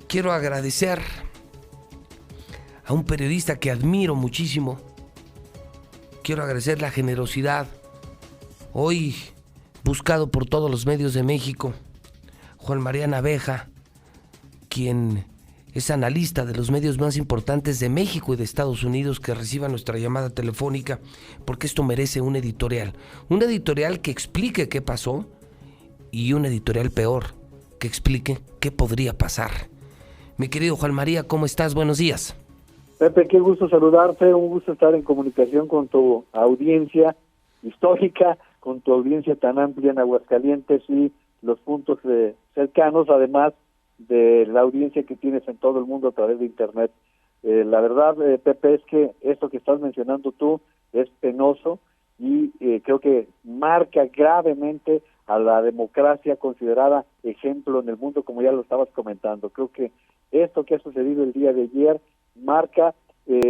quiero agradecer a un periodista que admiro muchísimo. Quiero agradecer la generosidad, hoy buscado por todos los medios de México, Juan María Naveja, quien es analista de los medios más importantes de México y de Estados Unidos, que reciba nuestra llamada telefónica, porque esto merece un editorial que explique qué pasó y un editorial peor, que explique qué podría pasar. Mi querido Juan María, ¿cómo estás? Buenos días. Pepe, qué gusto saludarte, un gusto estar en comunicación con tu audiencia histórica, con tu audiencia tan amplia en Aguascalientes y los puntos cercanos, además de la audiencia que tienes en todo el mundo a través de Internet. La verdad, Pepe, es que esto que estás mencionando tú es penoso y creo que marca gravemente a la democracia considerada ejemplo en el mundo, como ya lo estabas comentando. Creo que esto que ha sucedido el día de ayer marca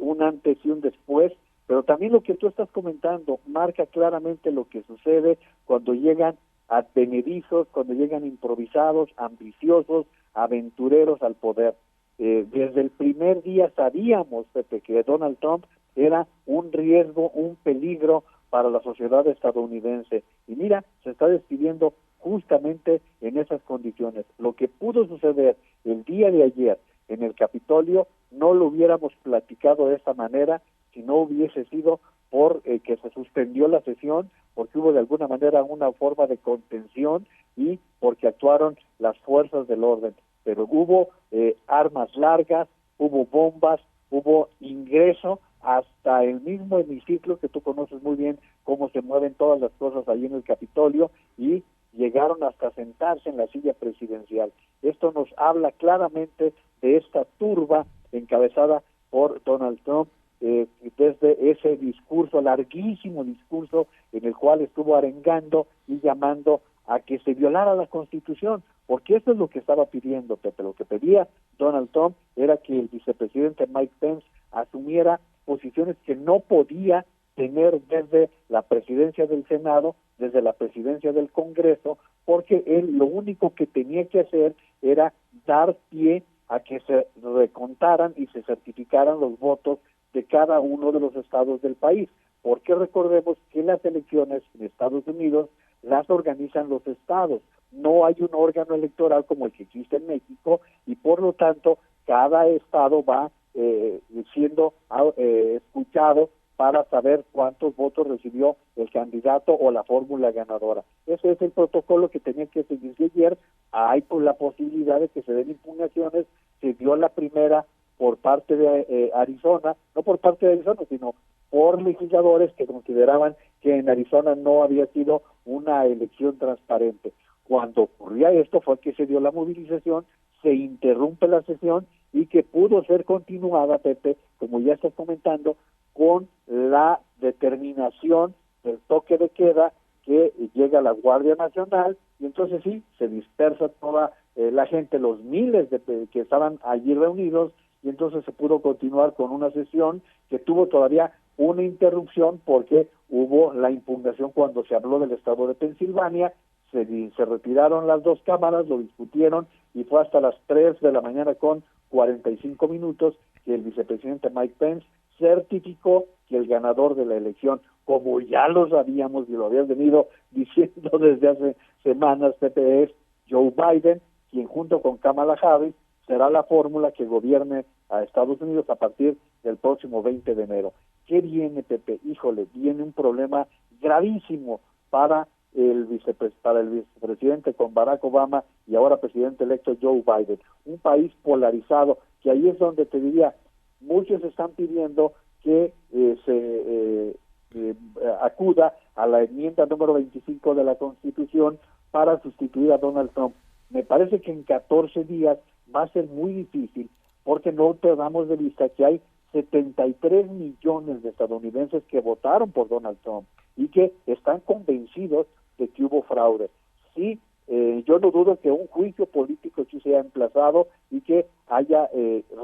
un antes y un después, pero también lo que tú estás comentando marca claramente lo que sucede cuando llegan advenedizos, cuando llegan improvisados, ambiciosos, aventureros al poder. Desde el primer día sabíamos, Pepe, que Donald Trump era un riesgo, un peligro para la sociedad estadounidense. Y mira, se está despidiendo justamente en esas condiciones. Lo que pudo suceder el día de ayer en el Capitolio no lo hubiéramos platicado de esa manera si no hubiese sido por que se suspendió la sesión, porque hubo de alguna manera una forma de contención y porque actuaron las fuerzas del orden. Pero hubo armas largas, hubo bombas, hubo ingreso hasta el mismo hemiciclo, que tú conoces muy bien cómo se mueven todas las cosas ahí en el Capitolio, y llegaron hasta sentarse en la silla presidencial. Esto nos habla claramente de esta turba encabezada por Donald Trump, desde ese discurso, larguísimo discurso, en el cual estuvo arengando y llamando a que se violara la Constitución, porque eso es lo que estaba pidiendo, Pepe. Lo que pedía Donald Trump era que el vicepresidente Mike Pence asumiera posiciones que no podía tener desde la presidencia del Senado, desde la presidencia del Congreso, porque él lo único que tenía que hacer era dar pie a que se recontaran y se certificaran los votos de cada uno de los estados del país, porque recordemos que las elecciones en Estados Unidos las organizan los estados, no hay un órgano electoral como el que existe en México, y por lo tanto cada estado va siendo escuchado para saber cuántos votos recibió el candidato o la fórmula ganadora. Ese es el protocolo que tenía que seguirse ayer. Hay la posibilidad de que se den impugnaciones. Se dio la primera por parte de Arizona, no por parte de Arizona, sino por legisladores que consideraban que en Arizona no había sido una elección transparente. Cuando ocurría esto fue que se dio la movilización, se interrumpe la sesión y que pudo ser continuada, Pepe, como ya estás comentando, con la determinación del toque de queda, que llega la Guardia Nacional y entonces sí, se dispersa toda la gente, los miles que estaban allí reunidos, y entonces se pudo continuar con una sesión que tuvo todavía una interrupción porque hubo la impugnación cuando se habló del estado de Pensilvania. Se retiraron las dos cámaras, lo discutieron y fue hasta las 3 de la mañana con 45 minutos que el vicepresidente Mike Pence certificó que el ganador de la elección, como ya lo sabíamos y lo habían venido diciendo desde hace semanas, Pepe, es Joe Biden, quien junto con Kamala Harris será la fórmula que gobierne a Estados Unidos a partir del próximo 20 de enero. ¿Qué viene, Pepe? Híjole, viene un problema gravísimo para el vicepresidente con Barack Obama y ahora presidente electo Joe Biden. Un país polarizado, que ahí es donde te diría, muchos están pidiendo que se acuda a la enmienda número 25 de la Constitución para sustituir a Donald Trump. Me parece que en 14 días va a ser muy difícil, porque no perdamos de vista que hay 73 millones de estadounidenses que votaron por Donald Trump y que están convencidos de que hubo fraude. Sí, yo no dudo que un juicio político sí sea emplazado y que haya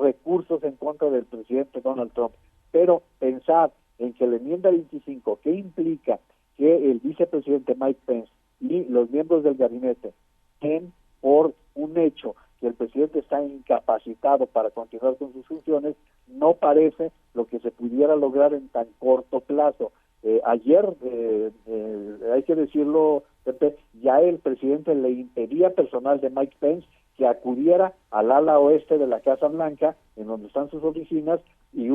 recursos en contra del presidente Donald Trump, pero pensar en que la enmienda 25, que implica que el vicepresidente Mike Pence y los miembros del gabinete den por un hecho que el presidente está incapacitado para continuar con sus funciones, no parece lo que se pudiera lograr en tan corto plazo. Ayer, hay que decirlo, Pepe, ya el presidente le impedía personal de Mike Pence que acudiera al ala oeste de la Casa Blanca, en donde están sus oficinas, y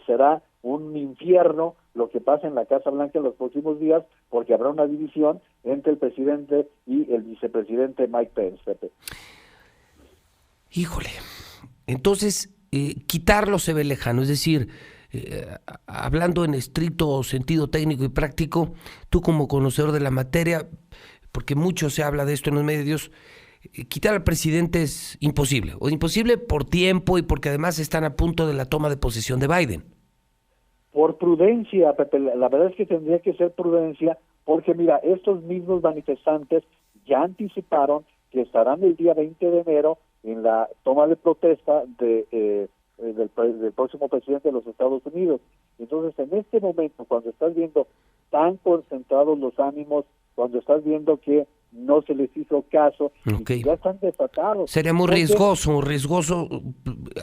será un infierno lo que pasa en la Casa Blanca en los próximos días, porque habrá una división entre el presidente y el vicepresidente Mike Pence, Pepe. Híjole, entonces quitarlo se ve lejano, es decir, hablando en estricto sentido técnico y práctico, tú como conocedor de la materia, porque mucho se habla de esto en los medios, quitar al presidente es imposible, o imposible por tiempo y porque además están a punto de la toma de posesión de Biden. Por prudencia, Pepe, la verdad es que tendría que ser prudencia, porque mira, estos mismos manifestantes ya anticiparon que estarán el día 20 de enero en la toma de protesta del próximo presidente de los Estados Unidos. Entonces, en este momento, cuando estás viendo tan concentrados los ánimos, cuando estás viendo que no se les hizo caso, y ya están desatados. Sería muy riesgoso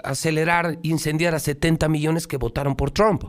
acelerar, incendiar a 70 millones que votaron por Trump.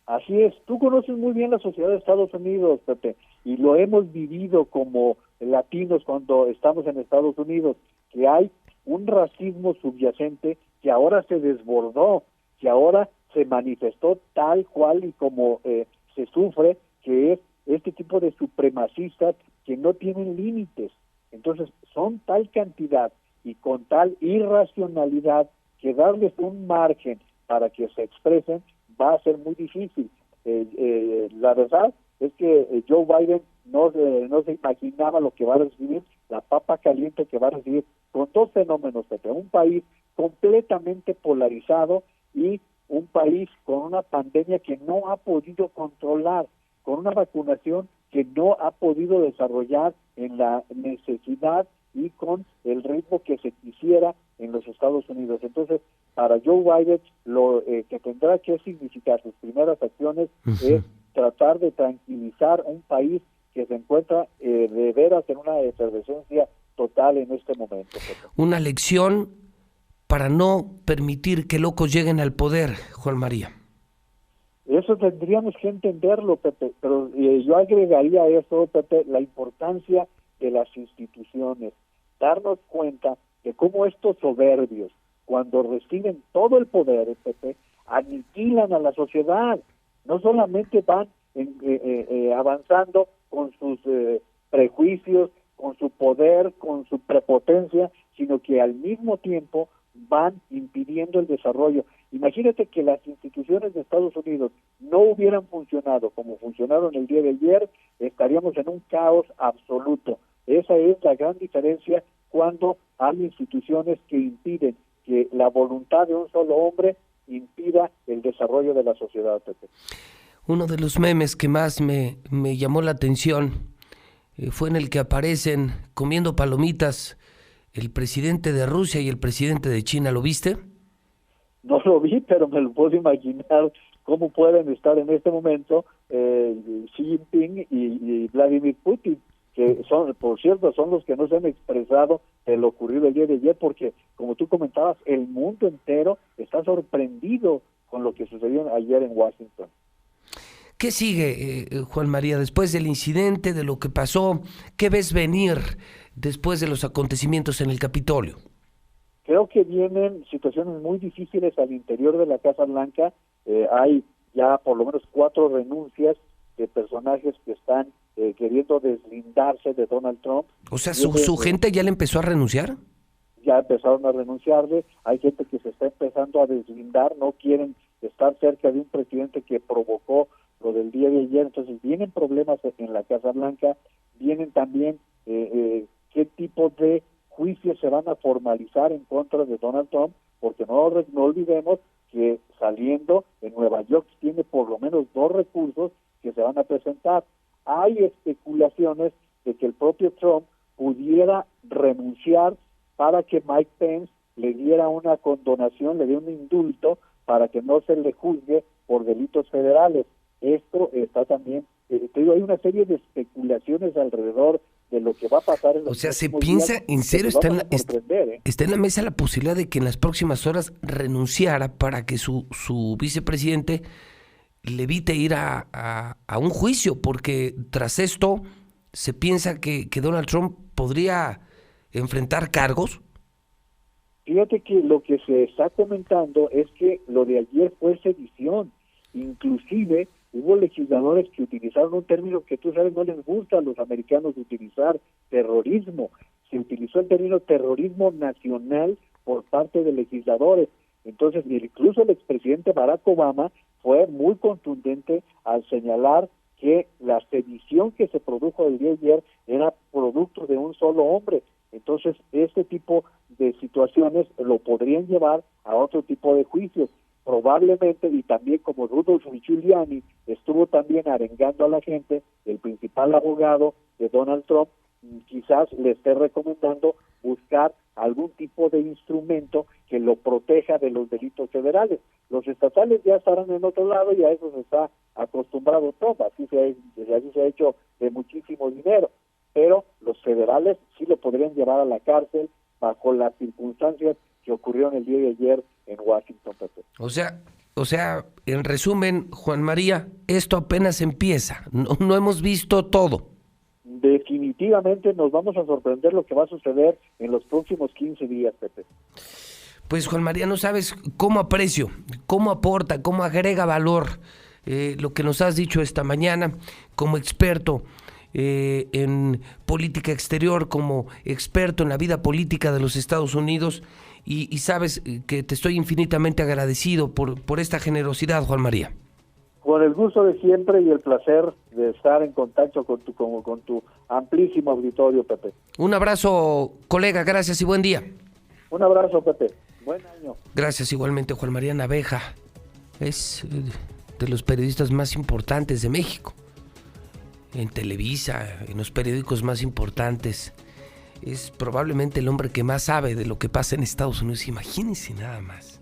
Así es, tú conoces muy bien la sociedad de Estados Unidos, Pepe, y lo hemos vivido como latinos cuando estamos en Estados Unidos, que hay un racismo subyacente que ahora se desbordó, que ahora se manifestó tal cual y como se sufre, que es este tipo de supremacistas que no tienen límites. Entonces, son tal cantidad y con tal irracionalidad que darles un margen para que se expresen va a ser muy difícil. La verdad es que Joe Biden no se imaginaba lo que va a recibir, la papa caliente que va a recibir con dos fenómenos, Pepe. Un país completamente polarizado y un país con una pandemia que no ha podido controlar, con una vacunación que no ha podido desarrollar en la necesidad y con el ritmo que se quisiera en los Estados Unidos. Entonces, para Joe Biden, lo que tendrá que significar sus primeras acciones es tratar de tranquilizar un país que se encuentra de veras en una efervescencia total en este momento. Una lección para no permitir que locos lleguen al poder, Juan María. Eso tendríamos que entenderlo, Pepe, pero yo agregaría a eso, Pepe, la importancia de las instituciones, darnos cuenta de cómo estos soberbios, cuando reciben todo el poder, Pepe, aniquilan a la sociedad, no solamente van avanzando con sus prejuicios, con su poder, con su prepotencia, sino que al mismo tiempo van impidiendo el desarrollo. Imagínate que las instituciones de Estados Unidos no hubieran funcionado como funcionaron el día de ayer, estaríamos en un caos absoluto. Esa es la gran diferencia cuando hay instituciones que impiden que la voluntad de un solo hombre impida el desarrollo de la sociedad, Pepe. Uno de los memes que más me llamó la atención fue en el que aparecen comiendo palomitas el presidente de Rusia y el presidente de China. ¿Lo viste? No lo vi, pero me lo puedo imaginar cómo pueden estar en este momento Xi Jinping y Vladimir Putin, que son, por cierto, son los que no se han expresado de lo ocurrido el día de ayer, porque, como tú comentabas, el mundo entero está sorprendido con lo que sucedió ayer en Washington. ¿Qué sigue, Juan María, después del incidente, de lo que pasó? ¿Qué ves venir después de los acontecimientos en el Capitolio? Creo que vienen situaciones muy difíciles al interior de la Casa Blanca. Hay ya por lo menos 4 renuncias de personajes que están queriendo deslindarse de Donald Trump. O sea, ¿su gente ya le empezó a renunciar? Ya empezaron a renunciarle. Hay gente que se está empezando a deslindar, no quieren estar cerca de un presidente que provocó lo del día de ayer. Entonces vienen problemas en la Casa Blanca, vienen también qué tipo de juicios se van a formalizar en contra de Donald Trump, porque no olvidemos que saliendo en Nueva York tiene por lo menos 2 recursos que se van a presentar. Hay especulaciones de que el propio Trump pudiera renunciar para que Mike Pence le diera una condonación, le diera un indulto para que no se le juzgue por delitos federales. Esto está también te digo, hay una serie de especulaciones alrededor de lo que va a pasar en los O sea, se próximos piensa, días, en serio, que te van a sorprender, ¿eh? está en la mesa la posibilidad de que en las próximas horas renunciara para que su vicepresidente le evite ir a un juicio, porque tras esto se piensa que Donald Trump podría enfrentar cargos. Fíjate que lo que se está comentando es que lo de ayer fue sedición. Inclusive hubo legisladores que utilizaron un término que tú sabes no les gusta a los americanos utilizar, terrorismo. Se utilizó el término terrorismo nacional por parte de legisladores. Entonces, incluso el expresidente Barack Obama fue muy contundente al señalar que la sedición que se produjo el día de ayer era producto de un solo hombre. Entonces, este tipo de situaciones lo podrían llevar a otro tipo de juicios. Probablemente, y también como Rudolph Giuliani estuvo también arengando a la gente, el principal abogado de Donald Trump, quizás le esté recomendando buscar algún tipo de instrumento que lo proteja de los delitos federales. Los estatales ya estarán en otro lado y a eso se está acostumbrado Trump, así se ha hecho de muchísimo dinero, pero los federales sí lo podrían llevar a la cárcel bajo las circunstancias que ocurrieron el día de ayer en Washington, Pepe. O sea, en resumen, Juan María, esto apenas empieza, no hemos visto todo. Definitivamente nos vamos a sorprender lo que va a suceder en los próximos 15 días, Pepe. Pues Juan María, no sabes cómo aprecio, cómo aporta, cómo agrega valor lo que nos has dicho esta mañana como experto en política exterior, como experto en la vida política de los Estados Unidos, y sabes que te estoy infinitamente agradecido por esta generosidad, Juan María. Con el gusto de siempre y el placer de estar en contacto con tu amplísimo auditorio, Pepe. Un abrazo, colega, gracias y buen día. Un abrazo, Pepe. Buen año. Gracias igualmente, Juan María Naveja. Es de los periodistas más importantes de México. En Televisa, en los periódicos más importantes. Es probablemente el hombre que más sabe de lo que pasa en Estados Unidos. Imagínense nada más.